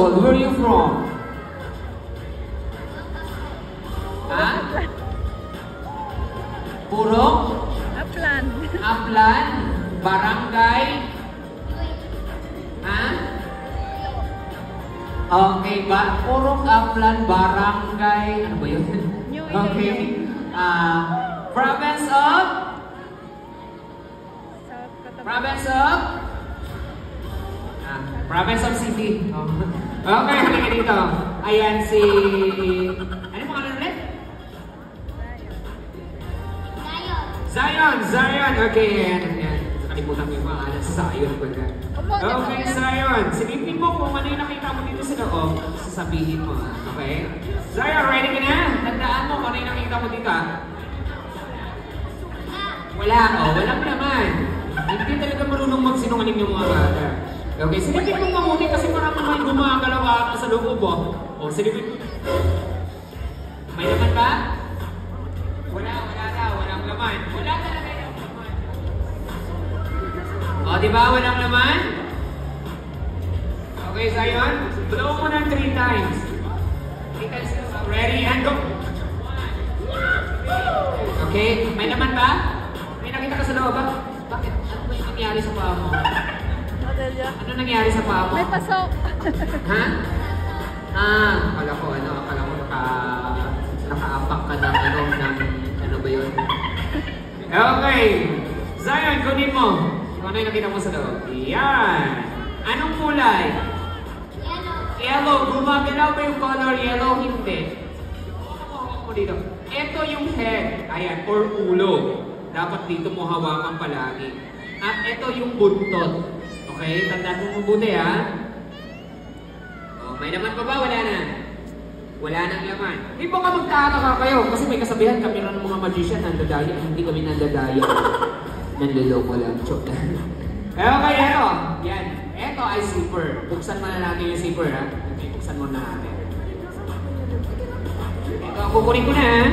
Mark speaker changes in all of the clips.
Speaker 1: old. Where are you from? Ha? Purok?
Speaker 2: Aplan.
Speaker 1: Aplan? Barangay? Ha? Okay ba? Purok, Aplan, Barangay. Ano ba yun? Okay. Province of? Province of? Province of City. Okay, halika dito. Ayan si... Ano mo kanan ulit? Zion. Zion. Okay, ayan. Nakalimutan ko yung pangalan sa Zion. Okay, Zion. Silipin mo kung ano yung nakita mo dito sa loob. Sasabihin mo. Okay? Zion, ready ka na? Tandaan mo kung ano yung nakita mo dito. Wala. Walang naman. Hindi talaga marunong magsinungaling yung mga bata. Okay, silipin mo mamuti kasi marami may gumagalaw sa loob. Silipin mo. May laman ba? Wala daw. Walang laman. Wala talaga yung laman. Diba? Walang laman? Okay, Zion. Blow mo na 3 times. 3 times. Ready and go. Okay, may laman ba? May nakita ka sa loob ba? Bakit? Ano ba yung nangyari sa paa mo? Ano nangyari sa paa mo?
Speaker 2: May pasok.
Speaker 1: Ha? Akala ko nakaapak ka ng ano ba yun? Okay. Zion, kunin mo. Ano yung nakita mo sa loob? Yan. Anong kulay? Yellow. Gumagalaw ba yung color yellow? Hindi. Mo dito. Ito yung head. Ayan, or ulo. Dapat dito mo hawakan palagi. At ito yung buntot. Okay, tandaan mo mabuti ha. May laman pa ba? Wala na. Wala nang laman. Hindi ba ka magtataka kayo? Kasi may kasabihan kami ng mga magician, nandadaya. Hindi kami nandadaya. Nanloloko lang. Chok lang. Okay, eto. Yan. Eto ay zipper. Buksan mo na natin yung zipper ha. Okay, buksan mo na natin. Eto, kukunin ko na ha.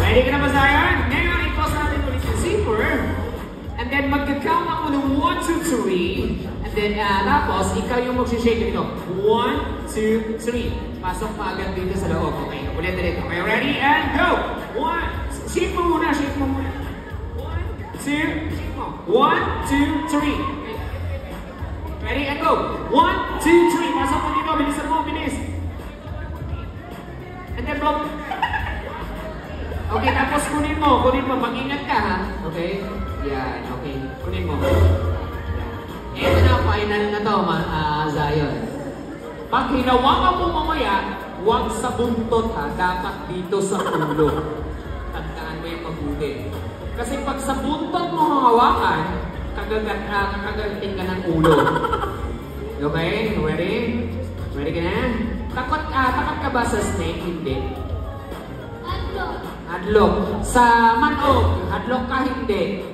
Speaker 1: Ready ka na ba, Zion? Ngayon, i-close natin ulit yung zipper. And then, mag-count ako ng 1, 2, 3. And then, tapos, ikaw yung mag-shake dito. 1, 2, 3. Pasok pa agad dito sa loob. Okay, ulit dito. Okay, ready? And go! 1, shake mo muna, shake mo muna. 1, 2, shake mo. 1, 2, 3. Ready? And go! 1, 2, 3. Pasok mo dito. Bilisan mo, bilis. And then, block. Okay, tapos kunin mo. Mag-ingat ka ha. Okay? Yan, okay. Kunin mo. Ito na, final na to, Zion. Pag hinawakan mo mamaya, huwag sa buntot ha. Dapat dito sa ulo. Tandaan mo yung mabuti. Kasi pag sa buntot mo hawakan, kagagating ka ng ulo. Okay? Ready? Ready ka na? Takot ka ba sa snake? Hindi. Hadlock. Sa manok, hadlock ka hindi.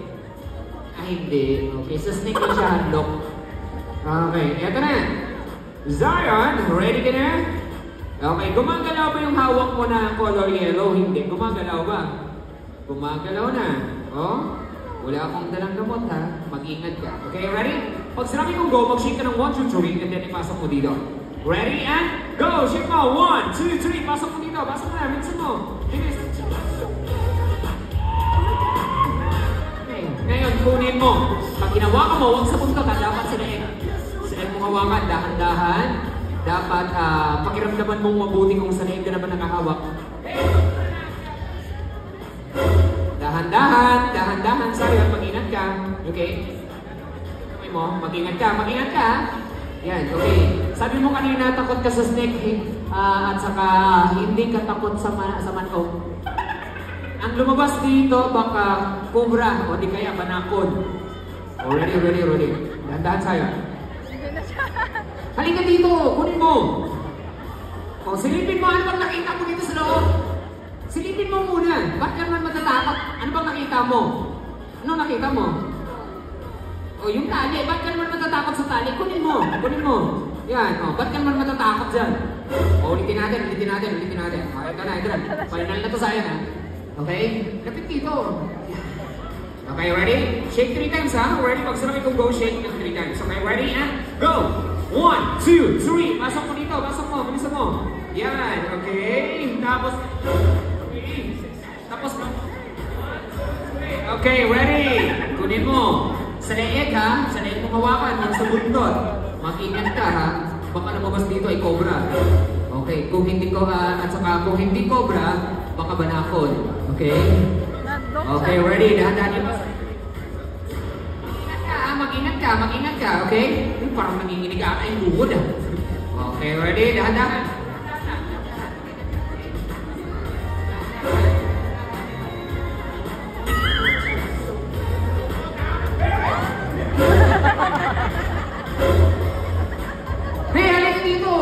Speaker 1: Hindi. Okay, sa snake ko siya hadlock. Okay, eto na. Zion, ready ka na? Okay, gumagalaw ba yung hawak mo na color yellow? Hindi. Gumagalaw ba? Gumagalaw na. Wala akong dalang gamot ha. Mag-ingat ka. Okay, ready? Pag sinabi kong go, mag-shake ka ng 1, 2, 3, and then ipasok mo dito. Ready and go! Shake mo! 1, 2, 3. Pasok mo dito. Pasok mo na. Minsan mo. Bilis. Okay. Ngayon, kunin mo. Pag hinawakan mo, huwag sa buntot. Dapat sinain mong hawakan. Dahan-dahan. Dapat pakiramdaman mong mabuti kung sanayin ka naman nakahawak. Dahan-dahan. Dahan-dahan. Sorry, mag-ingat ka. Okay? Kamay mo. Mag-ingat ka. Mag-ingat ka. Yan, okay. Sabi mo kanina, takot ka sa snake at saka hindi ka takot sa manok. Ang lumabas dito, baka cobra o di kaya banakon. Ready. Dahan-dahan sa'yo. Halika dito, kunin mo. Silipin mo, ano bang nakita mo dito sa loob? Silipin mo muna. Ba't ka naman matatakot? Ano bang nakita mo? Ano nakita mo? Yung tali, ba't ka naman matatakot sa tali? Kunin mo. Yan, ba't ka naman matatakot dyan? Ulitin natin. Okay, ito na. Final na to sa'yo, ha? Okay? Kapit dito. Okay, ready? Shake 3 times, ha? Ready? Pag sinabi ko go, shake ng 3 times. Okay, ready? And go! 1, 2, 3. Pasok mo dito. Pasok mo. Bilisan mo. Yan. Okay. Tapos... Okay. Tapos... Okay, ready? Kunin mo. Sa leeg, ha? Sa leeg mo hawakan. Yung sa buntot. Mag-ingat ka, ha? Baka lumabas dito ay cobra. Okay. Kung hindi ko, at saka kung hindi cobra, baka banakon. Okay? Okay, ready? Dahan-dahan yung... Mag-ingat ka, okay? Parang nanginginig ata yung bukod, ah. Okay, ready? Dahan-dahan. Hey, halika dito!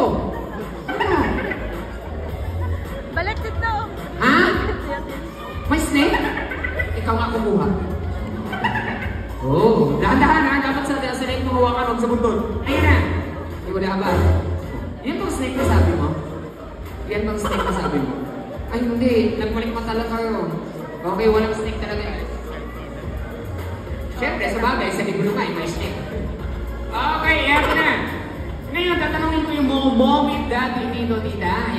Speaker 2: Balik dito!
Speaker 1: Ha? May snake? Ikaw nga kumuha. Oh, dahan-dahan ha. Dapat sa snake mo hawakan huwag sa buntot. Ayan na. Di wala ba? Yan tong snake na sabi mo? Yan tong snake na sabi mo? Ay hindi. Nagmalik pa talaga kayo. Okay, walang snake talaga. Siyempre, sa bagay, sa libro ka, may snake. Okay, eto na. Ngayon, tatanungin ko yung mga mommy, daddy, tito, tita.